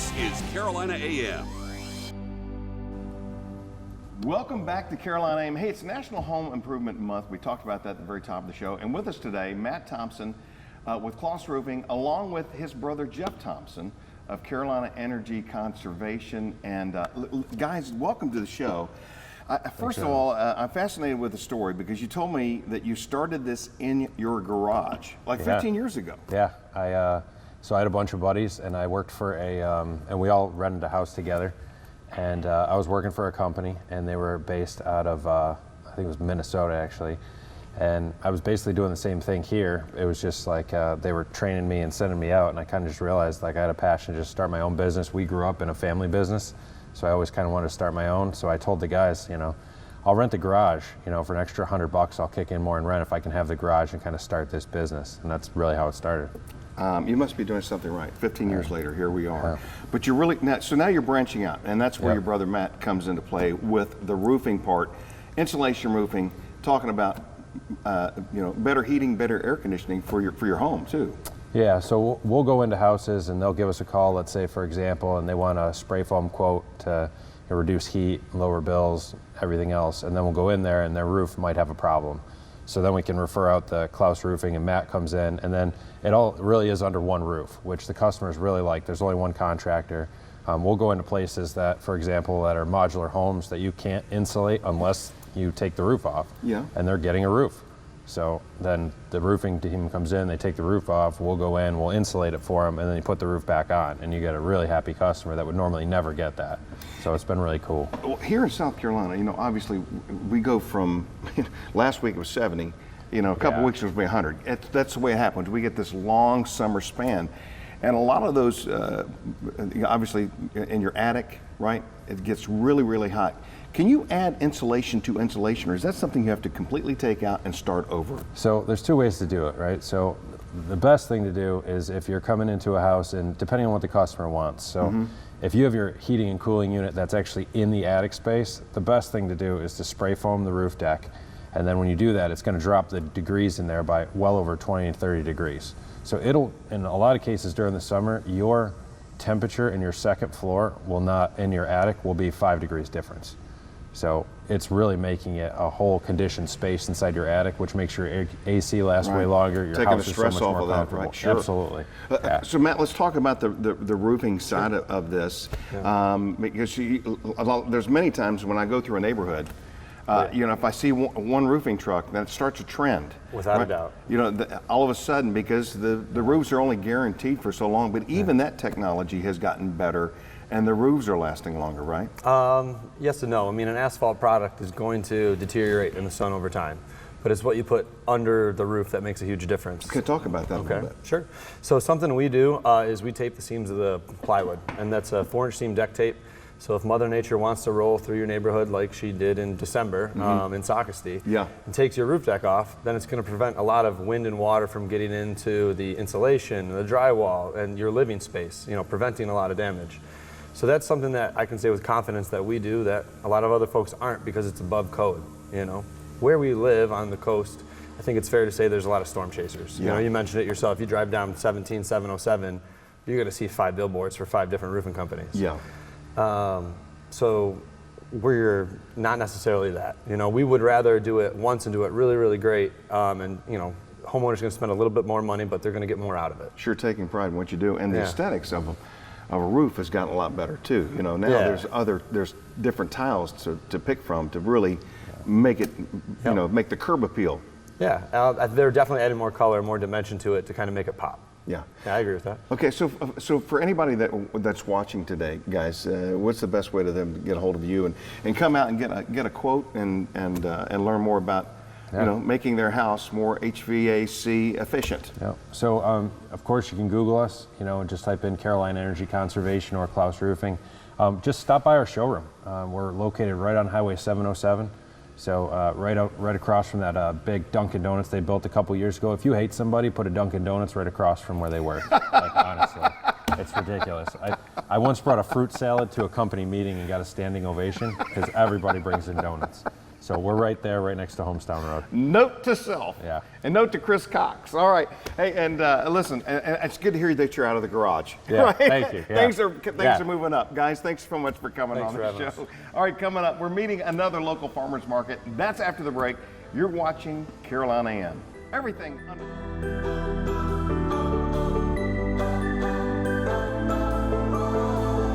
This is Carolina AM. Welcome back to Carolina AM. Hey, it's National Home Improvement Month. We talked about that at the very top of the show. And with us today, Matt Thompson with Klaus Roofing, along with his brother Jeff Thompson of Carolina Energy Conservation. And guys, welcome to the show. First of all, I'm fascinated with the story because you told me that you started this in your garage like 15 years ago. Yeah, so I had a bunch of buddies and I worked for and we all rented a house together. And I was working for a company and they were based out of, I think it was Minnesota actually. And I was basically doing the same thing here. It was just like they were training me and sending me out, and I kind of just realized like I had a passion to just start my own business. We grew up in a family business, so I always kind of wanted to start my own. So I told the guys, you know, I'll rent the garage, you know, for an extra $100, I'll kick in more in rent if I can have the garage and kind of start this business. And that's really how it started. You must be doing something right. 15 years later, here we are. But you're really, now you're branching out, and that's where your brother Matt comes into play with the roofing part, insulation roofing, talking about better heating, better air conditioning for your home too. Yeah, so we'll go into houses and they'll give us a call, let's say for example, and they want a spray foam quote to reduce heat, lower bills, everything else, and then we'll go in there and their roof might have a problem. So then we can refer out the Klaus Roofing and Matt comes in, and then it all really is under one roof, which the customers really like. There's only one contractor. We'll go into places that, for example, that are modular homes that you can't insulate unless you take the roof off. Yeah. And they're getting a roof. So then the roofing team comes in, they take the roof off, we'll go in, we'll insulate it for them, and then you put the roof back on, and you get a really happy customer that would normally never get that. So it's been really cool. Well, here in South Carolina, you know, obviously we go from, last week it was 70, you know, a couple weeks it was 100. That's the way it happens. We get this long summer span. And a lot of those, obviously in your attic, right, it gets really, really hot. Can you add insulation to insulation, or is that something you have to completely take out and start over? So there's two ways to do it, right? So the best thing to do is if you're coming into a house, and depending on what the customer wants. So if you have your heating and cooling unit that's actually in the attic space, the best thing to do is to spray foam the roof deck. And then when you do that, it's going to drop the degrees in there by well over 20 and 30 degrees. So it'll, in a lot of cases during the summer, your temperature in your second floor will not, in your attic, will be 5 degrees difference. So it's really making it a whole conditioned space inside your attic, which makes your AC last way longer. Your Taking house the stress is so much off more of comfortable. that, right? Sure. Absolutely. So Matt, let's talk about the roofing side of this, because there's many times when I go through a neighborhood, you know, if I see one roofing truck, then it starts a trend. Without a doubt. You know, all of a sudden, because the roofs are only guaranteed for so long, but even that technology has gotten better, and the roofs are lasting longer, right? Yes and no. I mean, an asphalt product is going to deteriorate in the sun over time, but it's what you put under the roof that makes a huge difference. Can you talk about that a little bit? Sure. So something we do is we tape the seams of the plywood, and that's a 4-inch seam deck tape. So if Mother Nature wants to roll through your neighborhood like she did in December in Sockasty, and takes your roof deck off, then it's going to prevent a lot of wind and water from getting into the insulation, the drywall, and your living space, you know, preventing a lot of damage. So that's something that I can say with confidence that we do that a lot of other folks aren't, because it's above code, you know. Where we live on the coast, I think it's fair to say there's a lot of storm chasers. You know, you mentioned it yourself. You drive down 17707, you're going to see 5 billboards for 5 different roofing companies. Yeah. So we're not necessarily that. You know, we would rather do it once and do it really, really great. And, you know, homeowners are going to spend a little bit more money, but they're going to get more out of it. Sure, taking pride in what you do. And the aesthetics of a roof has gotten a lot better too. You know, now there's different tiles to pick from to really make it, you know, make the curb appeal. Yeah, they're definitely adding more color, more dimension to it to kind of make it pop. Yeah, I agree with that. Okay, so for anybody that's watching today, guys, what's the best way to them to get a hold of you and come out and get a quote and learn more about you know, making their house more HVAC efficient? Yeah. So of course you can Google us, you know, and just type in Carolina Energy Conservation or Klaus Roofing. Just stop by our showroom. We're located right on Highway 707. So right across from that big Dunkin' Donuts they built a couple years ago. If you hate somebody, put a Dunkin' Donuts right across from where they work. Like, honestly, it's ridiculous. I once brought a fruit salad to a company meeting and got a standing ovation because everybody brings in donuts. So we're right there, right next to Homestown Road. Note to self. Yeah. And note to Chris Cox. All right. Hey, and listen, and it's good to hear that you're out of the garage. Yeah, right? thank you. Yeah. Things are moving up. Guys, thanks so much for coming on the show. Us. All right, coming up, we're meeting another local farmers market. That's after the break. You're watching Carolina AM. Everything under